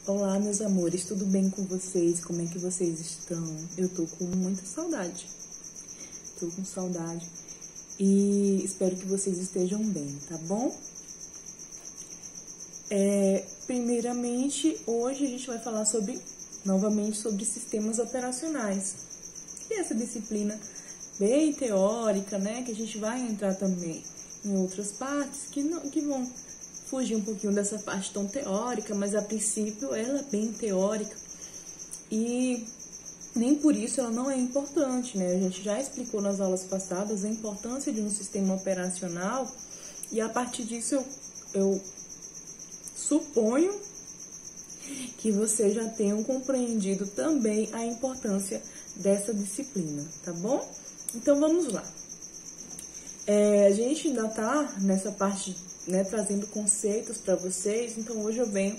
Olá, meus amores, tudo bem com vocês? Como é que vocês estão? Eu tô com muita saudade. Tô com saudade e espero que vocês estejam bem, tá bom? Primeiramente, hoje a gente vai falar novamente sobre sistemas operacionais. E essa disciplina bem teórica, né? Que a gente vai entrar também em outras partes que vão fugir um pouquinho dessa parte tão teórica, mas a princípio ela é bem teórica e nem por isso ela não é importante, né? A gente já explicou nas aulas passadas a importância de um sistema operacional e a partir disso eu suponho que vocês já tenham compreendido também a importância dessa disciplina, tá bom? Então vamos lá. A gente ainda tá nessa parte, né, trazendo conceitos para vocês, então hoje eu venho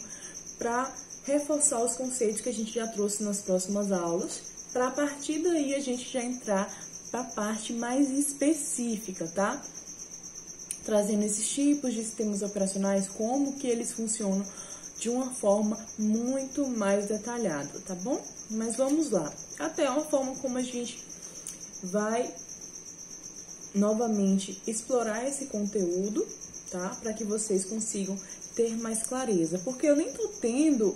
para reforçar os conceitos que a gente já trouxe nas próximas aulas, para a partir daí a gente já entrar para a parte mais específica, tá? Trazendo esses tipos de sistemas operacionais, como que eles funcionam de uma forma muito mais detalhada, tá bom? Mas vamos lá, até uma forma como a gente vai novamente explorar esse conteúdo, tá? Para que vocês consigam ter mais clareza, porque eu nem tô tendo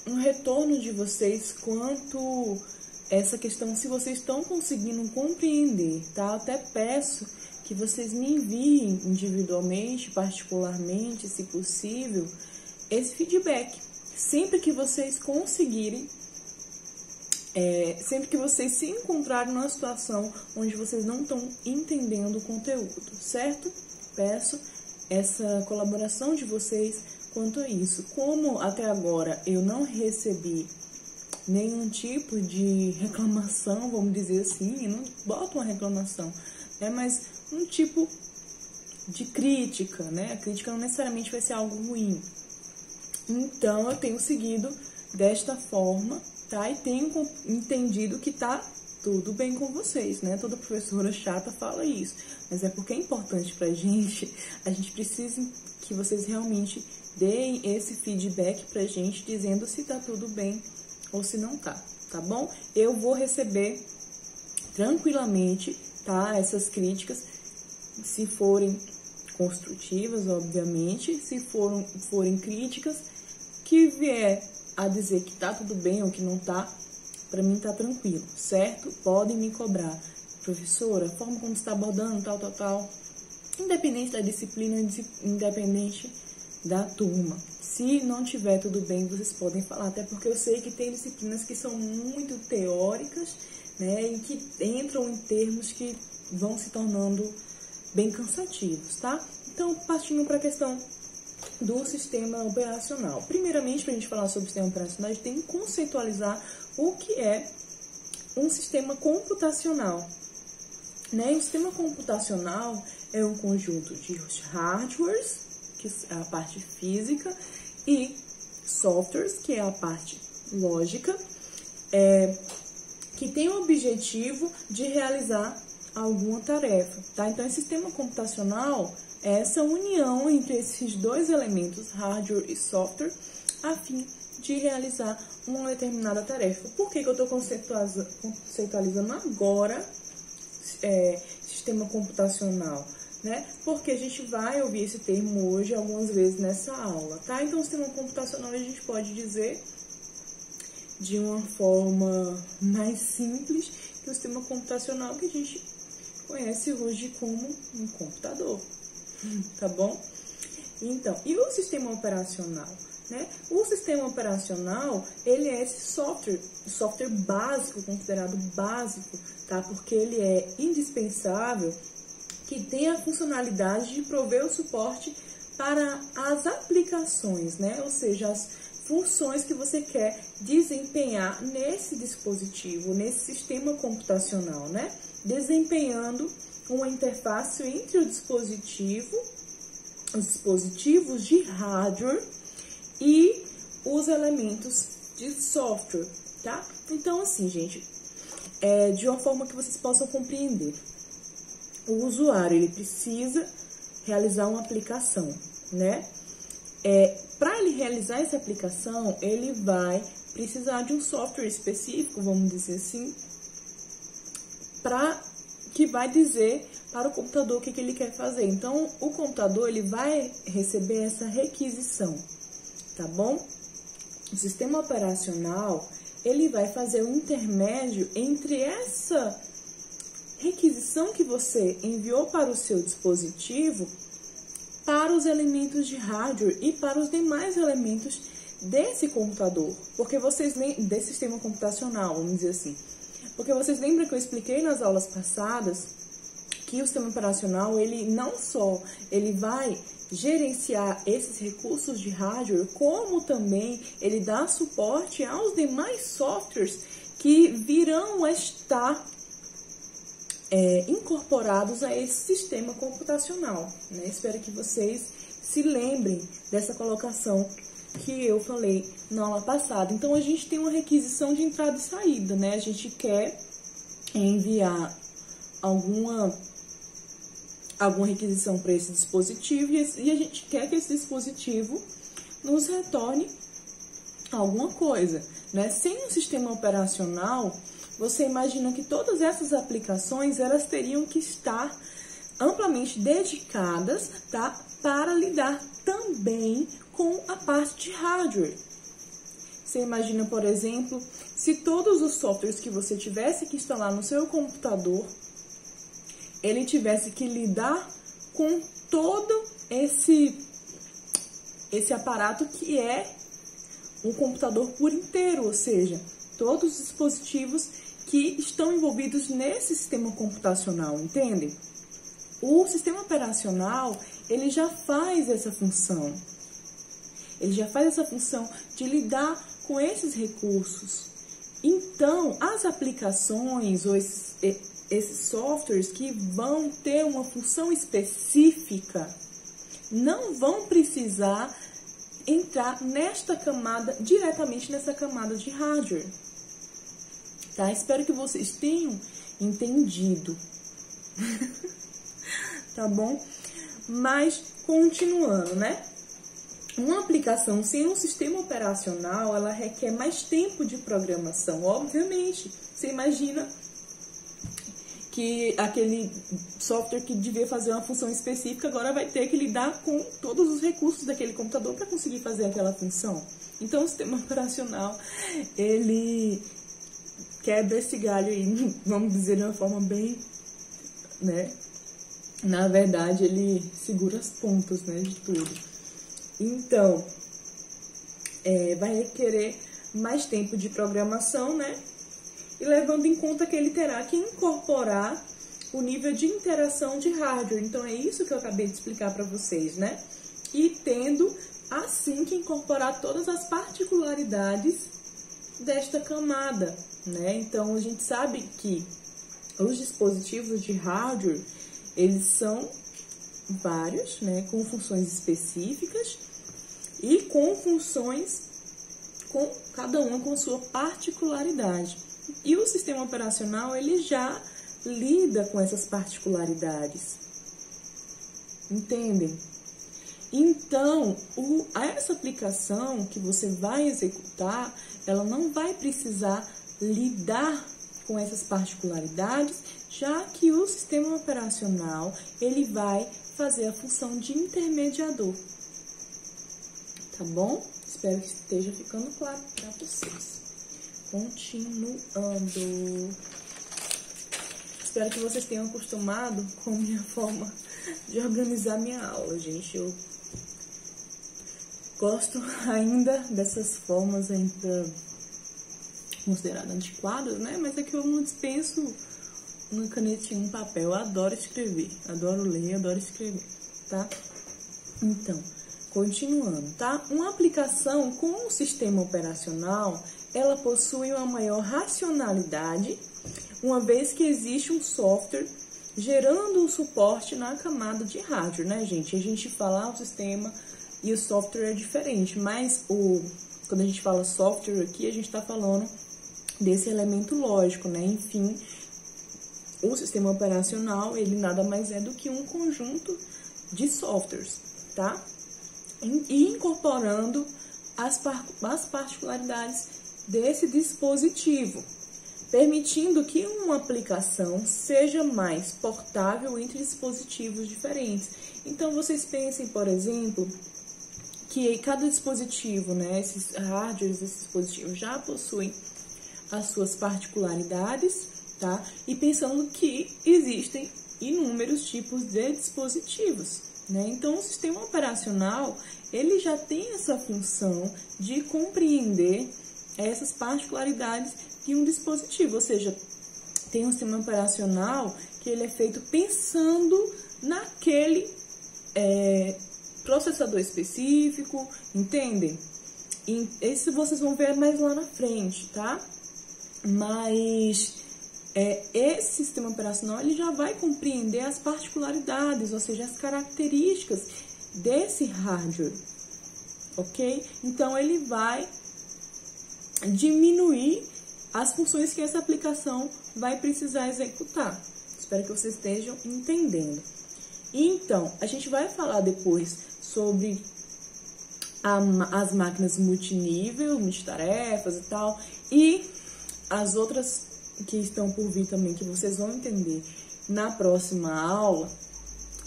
um retorno de vocês quanto essa questão, se vocês estão conseguindo compreender, tá? Até peço que vocês me enviem individualmente, particularmente, se possível, esse feedback. Sempre que vocês conseguirem, sempre que vocês se encontrarem numa situação onde vocês não estão entendendo o conteúdo, certo? Peço essa colaboração de vocês quanto a isso. Como até agora eu não recebi nenhum tipo de reclamação, vamos dizer assim, eu não boto uma reclamação, né? Mas um tipo de crítica, né? A crítica não necessariamente vai ser algo ruim. Então eu tenho seguido desta forma, tá? E tenho entendido que tá tudo bem com vocês, né? Toda professora chata fala isso, mas é porque é importante pra gente, a gente precisa que vocês realmente deem esse feedback pra gente, dizendo se tá tudo bem ou se não tá, tá bom? Eu vou receber tranquilamente, tá? Essas críticas, se forem construtivas, obviamente, se forem críticas que vier a dizer que tá tudo bem ou que não tá, para mim tá tranquilo, certo? Podem me cobrar, professora, a forma como você está abordando, tal, independente da disciplina, independente da turma. Se não tiver tudo bem, vocês podem falar, até porque eu sei que tem disciplinas que são muito teóricas, né, e que entram em termos que vão se tornando bem cansativos, tá? Então, partindo para a questão do sistema operacional. Primeiramente, para a gente falar sobre o sistema operacional, a gente tem que conceitualizar o que é um sistema computacional, né? O sistema computacional é um conjunto de hardwares, que é a parte física, e softwares, que é a parte lógica, que tem o objetivo de realizar alguma tarefa, tá? Então, esse sistema computacional é essa união entre esses dois elementos, hardware e software, a fim de realizar uma determinada tarefa. Por que eu estou conceitualizando agora sistema computacional, né? Porque a gente vai ouvir esse termo hoje algumas vezes nessa aula, tá? Então, o sistema computacional a gente pode dizer de uma forma mais simples que o sistema computacional que a gente conhece hoje como um computador, tá bom? Então, e o sistema operacional, né? O sistema operacional, ele é esse software básico, considerado básico, tá? Porque ele é indispensável, que tem a funcionalidade de prover o suporte para as aplicações, né? Ou seja, as funções que você quer desempenhar nesse dispositivo, nesse sistema computacional, né? Desempenhando uma interface entre os dispositivos de hardware e os elementos de software, tá? Então, assim, gente, de uma forma que vocês possam compreender, o usuário, ele precisa realizar uma aplicação, né? Para ele realizar essa aplicação, ele vai precisar de um software específico, vamos dizer assim, que vai dizer para o computador o que ele quer fazer. Então, o computador ele vai receber essa requisição, tá bom? O sistema operacional ele vai fazer um intermédio entre essa requisição que você enviou para o seu dispositivo para os elementos de hardware e para os demais elementos desse computador, desse sistema computacional, vamos dizer assim. Porque vocês lembram que eu expliquei nas aulas passadas que o sistema operacional, ele não só ele vai gerenciar esses recursos de hardware, como também ele dá suporte aos demais softwares que virão estar incorporados a esse sistema computacional, né? Espero que vocês se lembrem dessa colocação que eu falei na aula passada. Então, a gente tem uma requisição de entrada e saída, né? A gente quer enviar alguma requisição para esse dispositivo e a gente quer que esse dispositivo nos retorne alguma coisa, né? Sem um sistema operacional, você imagina que todas essas aplicações elas teriam que estar amplamente dedicadas, tá? Para lidar também com a parte de hardware. Você imagina, por exemplo, se todos os softwares que você tivesse que instalar no seu computador, ele tivesse que lidar com todo esse aparato que é um computador por inteiro, ou seja, todos os dispositivos que estão envolvidos nesse sistema computacional, entendem? O sistema operacional, ele já faz essa função. Ele já faz essa função de lidar com esses recursos. Então, as aplicações ou esses softwares que vão ter uma função específica não vão precisar entrar nesta camada, diretamente nessa camada de hardware. Tá? Espero que vocês tenham entendido. Tá bom? Mas, continuando, né? Uma aplicação sem um sistema operacional, ela requer mais tempo de programação, obviamente. Você imagina que aquele software que devia fazer uma função específica agora vai ter que lidar com todos os recursos daquele computador para conseguir fazer aquela função. Então, o sistema operacional, ele quebra esse galho aí, vamos dizer de uma forma bem, né? Na verdade, ele segura as pontas, né, de tudo. Então, vai requerer mais tempo de programação, né? E levando em conta que ele terá que incorporar o nível de interação de hardware. Então, é isso que eu acabei de explicar para vocês, né? E tendo, assim, que incorporar todas as particularidades desta camada, né? Então, a gente sabe que os dispositivos de hardware, eles são vários, né? Com funções específicas e com funções, com cada uma com sua particularidade. E o sistema operacional, ele já lida com essas particularidades. Entendem? Então, essa aplicação que você vai executar, ela não vai precisar lidar com essas particularidades, já que o sistema operacional, ele vai fazer a função de intermediador. Tá bom? Espero que esteja ficando claro para vocês. Continuando. Espero que vocês tenham acostumado com a minha forma de organizar minha aula, gente. Eu gosto ainda dessas formas ainda consideradas antiquadas, né? Mas é que eu não dispenso uma canetinha, um papel. Eu adoro escrever, adoro ler, adoro escrever, tá? Então, continuando, tá? Uma aplicação com um sistema operacional, ela possui uma maior racionalidade, uma vez que existe um software gerando o suporte na camada de hardware, né, gente? A gente fala o sistema e o software é diferente, mas quando a gente fala software aqui, a gente está falando desse elemento lógico, né? Enfim, o sistema operacional, ele nada mais é do que um conjunto de softwares, tá? e incorporando as particularidades desse dispositivo, permitindo que uma aplicação seja mais portável entre dispositivos diferentes. Então, vocês pensem, por exemplo, que cada dispositivo, né, esses hardwares, esses dispositivos já possuem as suas particularidades, tá? E pensando que existem inúmeros tipos de dispositivos, né? Então, o sistema operacional, ele já tem essa função de compreender essas particularidades de um dispositivo, ou seja, tem um sistema operacional que ele é feito pensando naquele processador específico, entendem? E esse vocês vão ver mais lá na frente, tá? Mas esse sistema operacional ele já vai compreender as particularidades, ou seja, as características desse hardware, ok? Então, ele vai diminuir as funções que essa aplicação vai precisar executar. Espero que vocês estejam entendendo. Então, a gente vai falar depois sobre as máquinas multinível, multitarefas e tal, e as outras que estão por vir também, que vocês vão entender na próxima aula.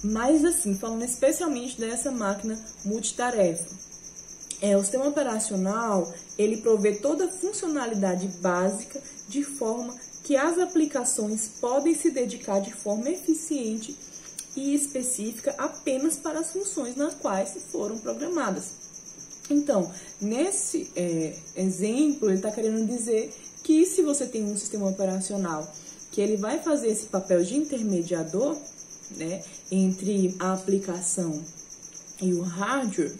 Mas assim, falando especialmente dessa máquina multitarefa. O sistema operacional, ele provê toda a funcionalidade básica de forma que as aplicações podem se dedicar de forma eficiente e específica apenas para as funções nas quais foram programadas. Então, nesse exemplo, ele está querendo dizer que se você tem um sistema operacional que ele vai fazer esse papel de intermediador, né, entre a aplicação e o hardware,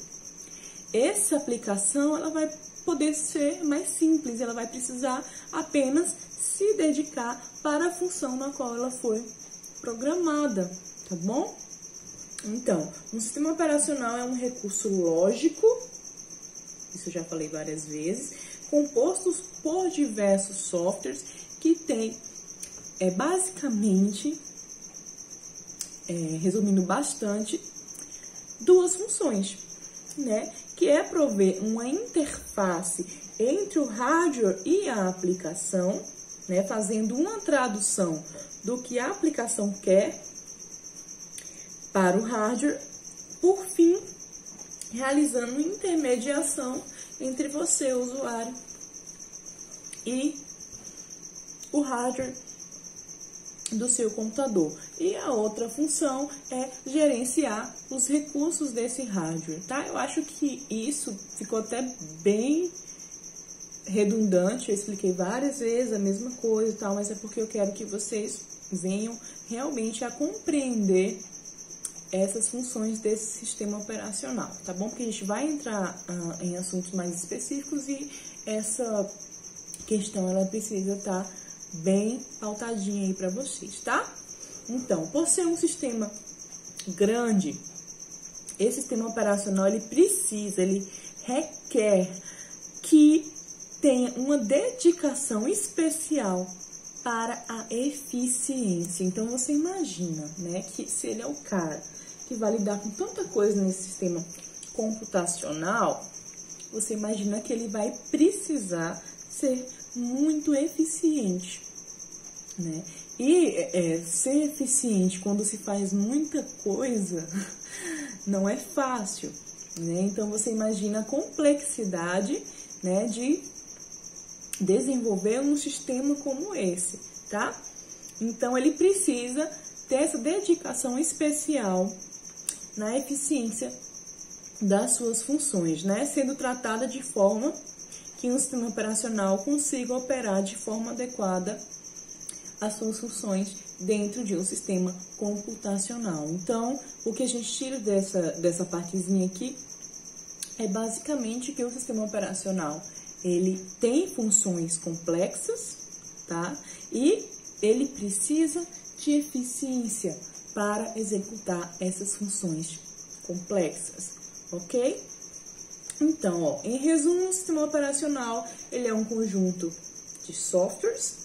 essa aplicação ela vai poder ser mais simples, ela vai precisar apenas se dedicar para a função na qual ela foi programada, tá bom? Então, um sistema operacional é um recurso lógico, isso eu já falei várias vezes, compostos por diversos softwares que tem, basicamente, resumindo bastante, duas funções, né? Que é prover uma interface entre o hardware e a aplicação, né? Fazendo uma tradução do que a aplicação quer para o hardware, por fim, realizando intermediação entre você, o usuário, e o hardware do seu computador. E a outra função é gerenciar os recursos desse hardware, tá? Eu acho que isso ficou até bem redundante, eu expliquei várias vezes a mesma coisa e tal, mas é porque eu quero que vocês venham realmente a compreender essas funções desse sistema operacional, tá bom? Porque a gente vai entrar em assuntos mais específicos e essa questão ela precisa estar bem pautadinha aí para vocês, tá? Então, por ser um sistema grande, esse sistema operacional ele requer que tenha uma dedicação especial para a eficiência. Então, você imagina, né, que se ele é o cara que vai lidar com tanta coisa nesse sistema computacional, você imagina que ele vai precisar ser muito eficiente, né? E ser eficiente quando se faz muita coisa não é fácil, né? Então, você imagina a complexidade, né, de desenvolver um sistema como esse, tá? Então, ele precisa ter essa dedicação especial na eficiência das suas funções, né? Sendo tratada de forma que um sistema operacional consiga operar de forma adequada as suas funções dentro de um sistema computacional. Então, o que a gente tira dessa partezinha aqui é basicamente que o sistema operacional ele tem funções complexas, tá? E ele precisa de eficiência para executar essas funções complexas, ok? Então, em resumo, o sistema operacional ele é um conjunto de softwares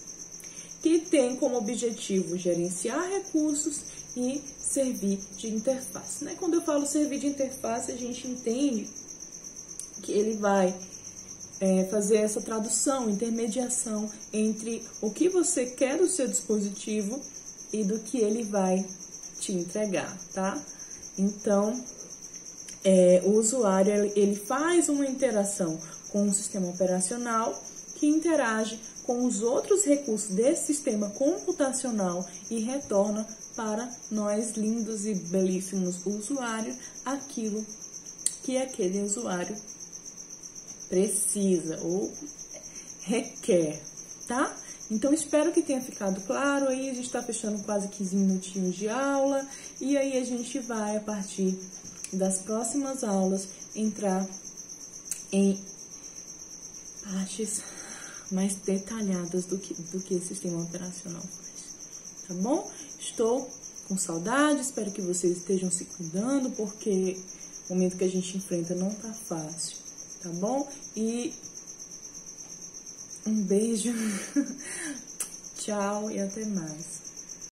que tem como objetivo gerenciar recursos e servir de interface, né? Quando eu falo servir de interface, a gente entende que ele vai fazer essa tradução, intermediação entre o que você quer do seu dispositivo e do que ele vai te entregar, tá? Então, o usuário ele faz uma interação com o sistema operacional que interage com os outros recursos desse sistema computacional e retorna para nós, lindos e belíssimos usuários, aquilo que aquele usuário precisa ou requer, tá? Então, espero que tenha ficado claro. Aí a gente está fechando quase 15 minutinhos de aula e aí a gente vai, a partir das próximas aulas, entrar em partes mais detalhadas do que esse sistema operacional faz, tá bom? Estou com saudade, espero que vocês estejam se cuidando, porque o momento que a gente enfrenta não tá fácil, tá bom? E um beijo, tchau e até mais.